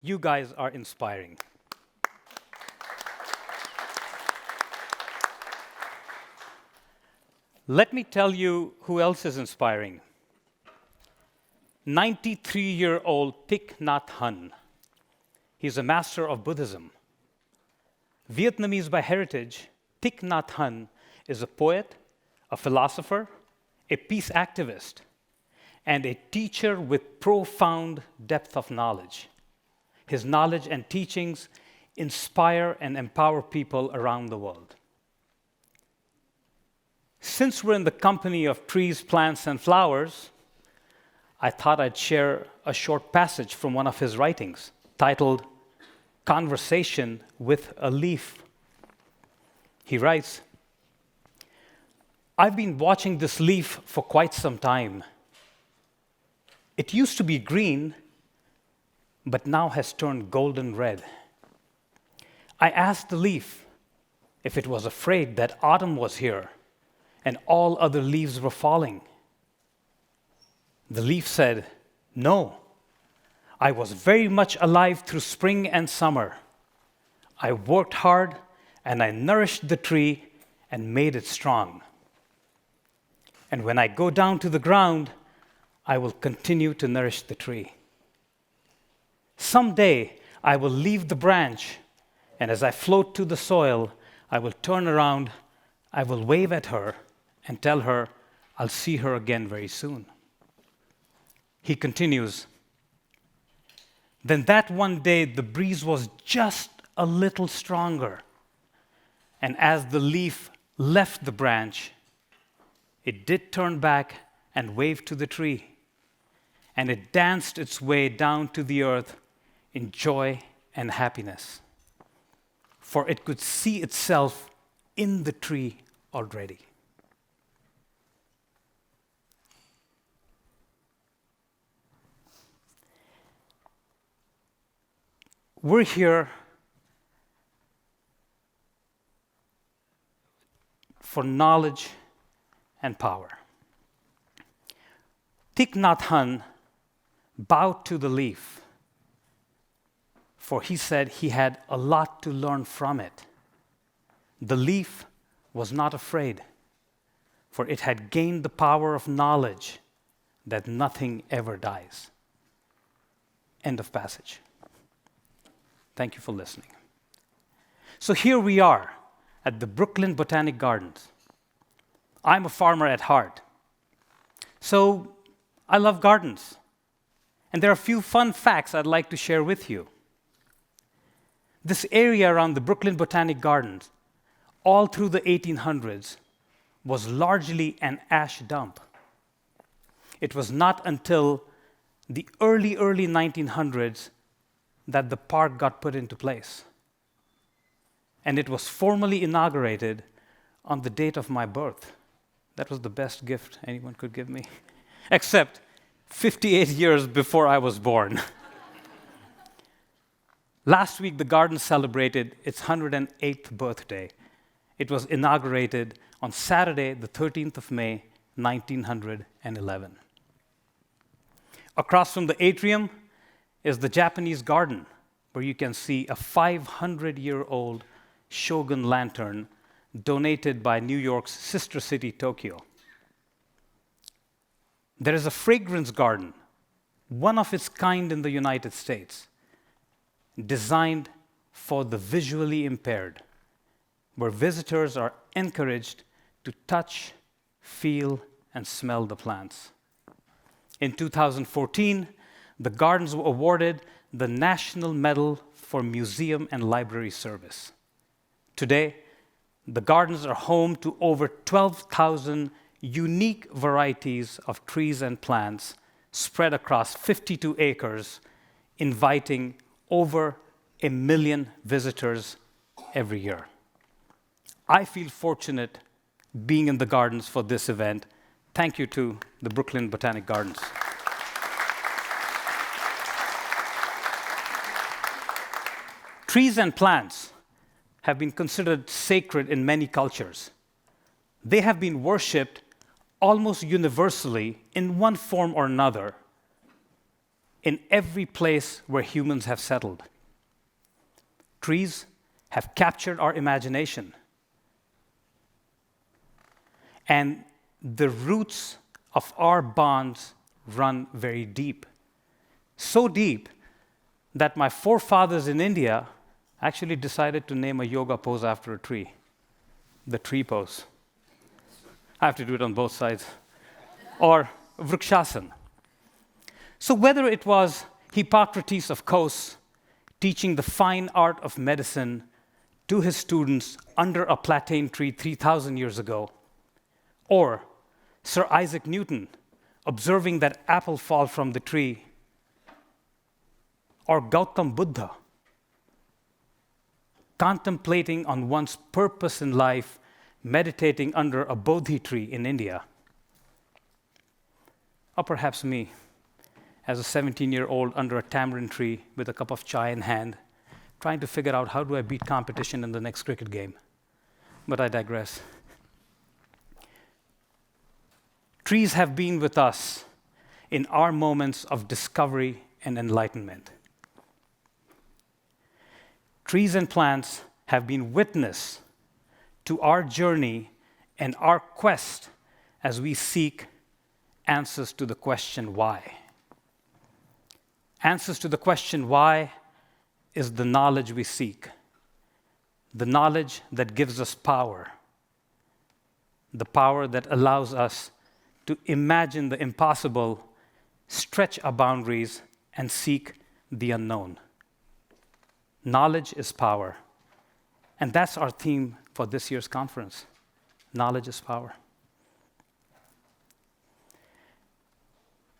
You guys are inspiring. Let me tell you who else is inspiring. 93-year-old Thich Nhat Hanh. He's a master of Buddhism. Vietnamese by heritage, Thich Nhat Hanh is a poet, a philosopher, a peace activist, and a teacher with profound depth of knowledge. His knowledge and teachings inspire and empower people around the world. Since we're in the company of trees, plants, and flowers, I thought I'd share a short passage from one of his writings titled Conversation with a Leaf. He writes, "I've been watching this leaf for quite some time. It used to be green, but now has turned golden red. I asked the leaf if it was afraid that autumn was here and all other leaves were falling. The leaf said, 'No, I was very much alive through spring and summer. I worked hard and I nourished the tree and made it strong. And when I go down to the ground, I will continue to nourish the tree. Someday, I will leave the branch, and as I float to the soil, I will turn around, I will wave at her, and tell her I'll see her again very soon.'" He continues, "Then that one day, the breeze was just a little stronger, and as the leaf left the branch, it did turn back and wave to the tree, and it danced its way down to the earth in joy and happiness, for it could see itself in the tree already." We're here for knowledge and power. Thich Nhat Hanh bowed to the leaf, for he said he had a lot to learn from it. The leaf was not afraid, for it had gained the power of knowledge that nothing ever dies. End of passage. Thank you for listening. So here we are at the Brooklyn Botanic Gardens. I'm a farmer at heart, so I love gardens. And there are a few fun facts I'd like to share with you. This area around the Brooklyn Botanic Gardens, all through the 1800s, was largely an ash dump. It was not until the early 1900s that the park got put into place. And it was formally inaugurated on the date of my birth. That was the best gift anyone could give me, except 58 years before I was born. Last week, the garden celebrated its 108th birthday. It was inaugurated on Saturday, the 13th of May, 1911. Across from the atrium is the Japanese garden, where you can see a 500-year-old Shogun lantern donated by New York's sister city, Tokyo. There is a fragrance garden, one of its kind in the United States, designed for the visually impaired, where visitors are encouraged to touch, feel, and smell the plants. In 2014, the gardens were awarded the National Medal for Museum and Library Service. Today, the gardens are home to over 12,000 unique varieties of trees and plants spread across 52 acres, inviting over 1 million visitors every year. I feel fortunate being in the gardens for this event. Thank you to the Brooklyn Botanic Gardens. Trees and plants have been considered sacred in many cultures. They have been worshipped almost universally in one form or another, in every place where humans have settled. Trees have captured our imagination. And the roots of our bonds run very deep. So deep that my forefathers in India actually decided to name a yoga pose after a tree, the tree pose. I have to do it on both sides. Or Vrikshasana. So whether it was Hippocrates of Kos teaching the fine art of medicine to his students under a platane tree 3,000 years ago, or Sir Isaac Newton observing that apple fall from the tree, or Gautam Buddha contemplating on one's purpose in life, meditating under a Bodhi tree in India, or perhaps me, as a 17-year-old under a tamarind tree with a cup of chai in hand, trying to figure out how do I beat competition in the next cricket game. But I digress. Trees have been with us in our moments of discovery and enlightenment. Trees and plants have been witness to our journey and our quest as we seek answers to the question why. Answers to the question why is the knowledge we seek, the knowledge that gives us power, the power that allows us to imagine the impossible, stretch our boundaries, and seek the unknown. Knowledge is power. And that's our theme for this year's conference. Knowledge is power.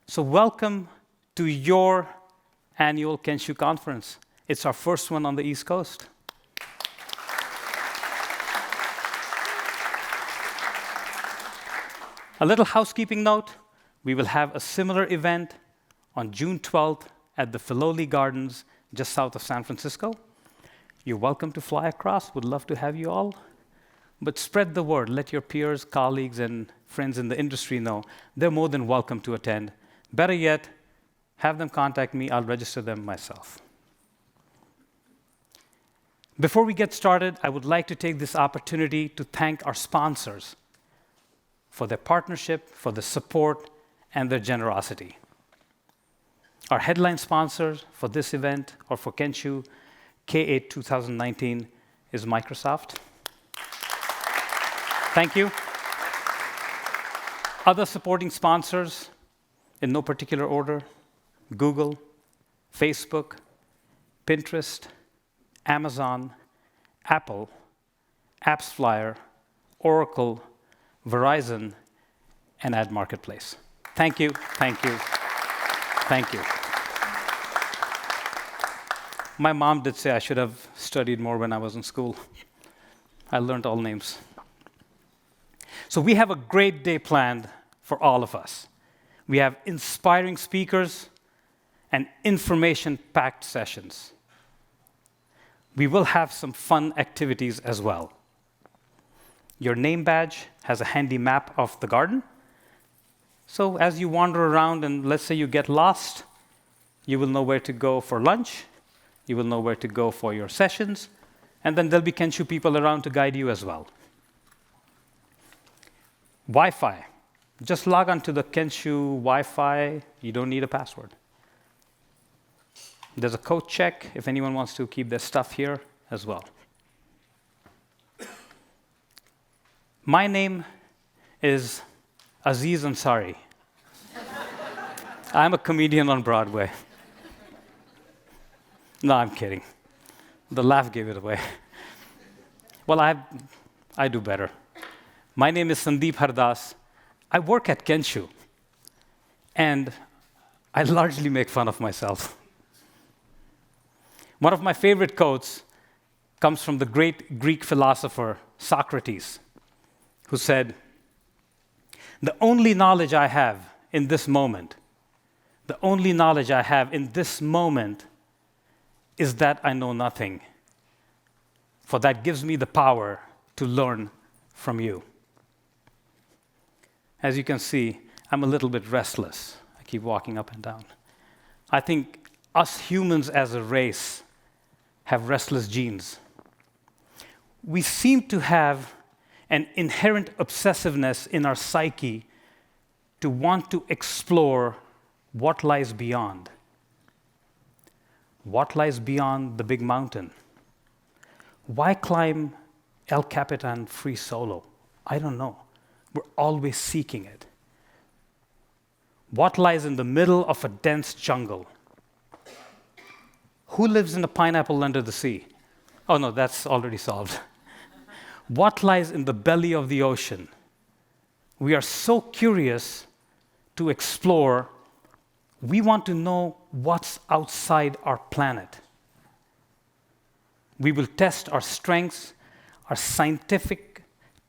So welcome to your annual Kenshu conference. It's our first one on the East Coast. A little housekeeping note, we will have a similar event on June 12th at the Filoli Gardens, just south of San Francisco. You're welcome to fly across, would love to have you all. But spread the word, let your peers, colleagues, and friends in the industry know they're more than welcome to attend. Better yet, have them contact me, I'll register them myself. Before we get started, I would like to take this opportunity to thank our sponsors for their partnership, for the support, and their generosity. Our headline sponsors for this event, or for Kenshu K8 2019, is Microsoft. Thank you. Other supporting sponsors, in no particular order, Google, Facebook, Pinterest, Amazon, Apple, AppsFlyer, Oracle, Verizon, and Ad Marketplace. Thank you, thank you, thank you. My mom did say I should have studied more when I was in school. I learned all names. So we have a great day planned for all of us. We have inspiring speakers and information-packed sessions. We will have some fun activities as well. Your name badge has a handy map of the garden. So as you wander around and let's say you get lost, you will know where to go for lunch, you will know where to go for your sessions, and then there'll be Kenshu people around to guide you as well. Wi-Fi. Just log on to the Kenshu Wi-Fi. You don't need a password. There's a coat check if anyone wants to keep their stuff here as well. My name is Aziz Ansari. I'm a comedian on Broadway. No, I'm kidding. The laugh gave it away. Well, I do better. My name is Sandeep Hardas. I work at Kenshu, and I largely make fun of myself. One of my favorite quotes comes from the great Greek philosopher Socrates, who said, "The only knowledge I have in this moment, the only knowledge I have in this moment is that I know nothing, for that gives me the power to learn from you." As you can see, I'm a little bit restless. I keep walking up and down. I think us humans as a race have restless genes. We seem to have an inherent obsessiveness in our psyche to want to explore what lies beyond. What lies beyond the big mountain? Why climb El Capitan free solo? I don't know. We're always seeking it. What lies in the middle of a dense jungle? Who lives in a pineapple under the sea? Oh no, that's already solved. What lies in the belly of the ocean? We are so curious to explore. We want to know what's outside our planet. We will test our strengths, our scientific,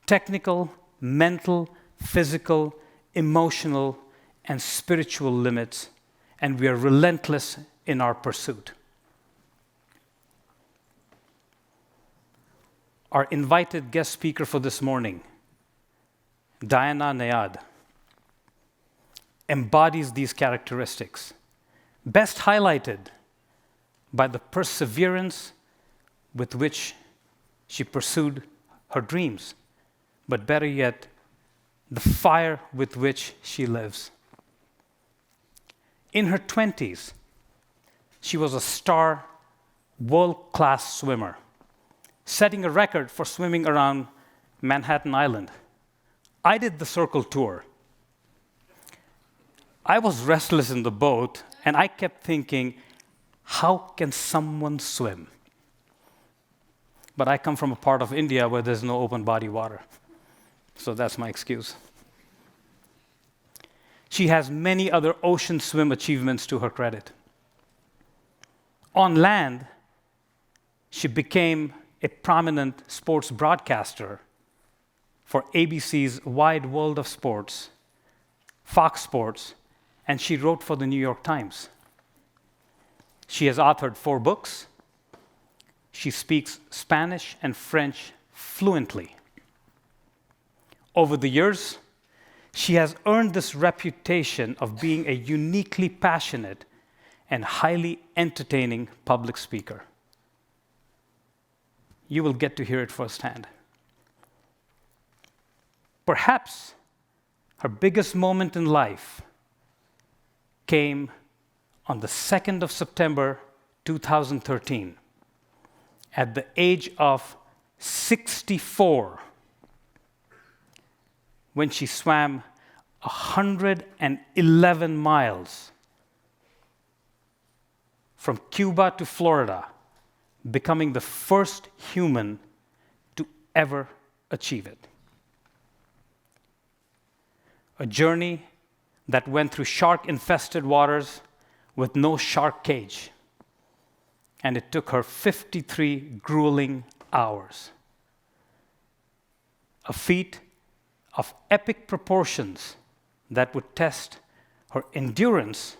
technical, mental, physical, emotional, and spiritual limits, and we are relentless in our pursuit. Our invited guest speaker for this morning, Diana Nayad, embodies these characteristics, best highlighted by the perseverance with which she pursued her dreams, but better yet, the fire with which she lives. In her 20s, she was a star, world-class swimmer, setting a record for swimming around Manhattan Island. I did the circle tour. I was restless in the boat, and I kept thinking, how can someone swim? But I come from a part of India where there's no open body water. So that's my excuse. She has many other ocean swim achievements to her credit. On land, she became a prominent sports broadcaster for ABC's Wide World of Sports, Fox Sports, and she wrote for the New York Times. She has authored 4 books. She speaks Spanish and French fluently. Over the years, she has earned this reputation of being a uniquely passionate and highly entertaining public speaker. You will get to hear it firsthand. Perhaps her biggest moment in life came on the 2nd of September, 2013, at the age of 64, when she swam 111 miles from Cuba to Florida, becoming the first human to ever achieve it. A journey that went through shark-infested waters with no shark cage, and it took her 53 grueling hours. A feat of epic proportions that would test her endurance,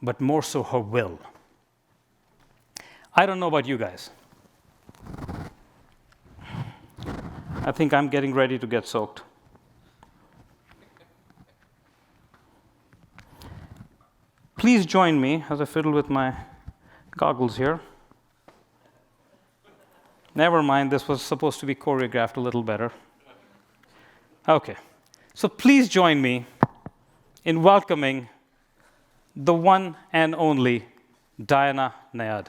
but more so her will. I don't know about you guys. I think I'm getting ready to get soaked. Please join me as I fiddle with my goggles here. Never mind, this was supposed to be choreographed a little better. Okay, so please join me in welcoming the one and only Diana Nayad.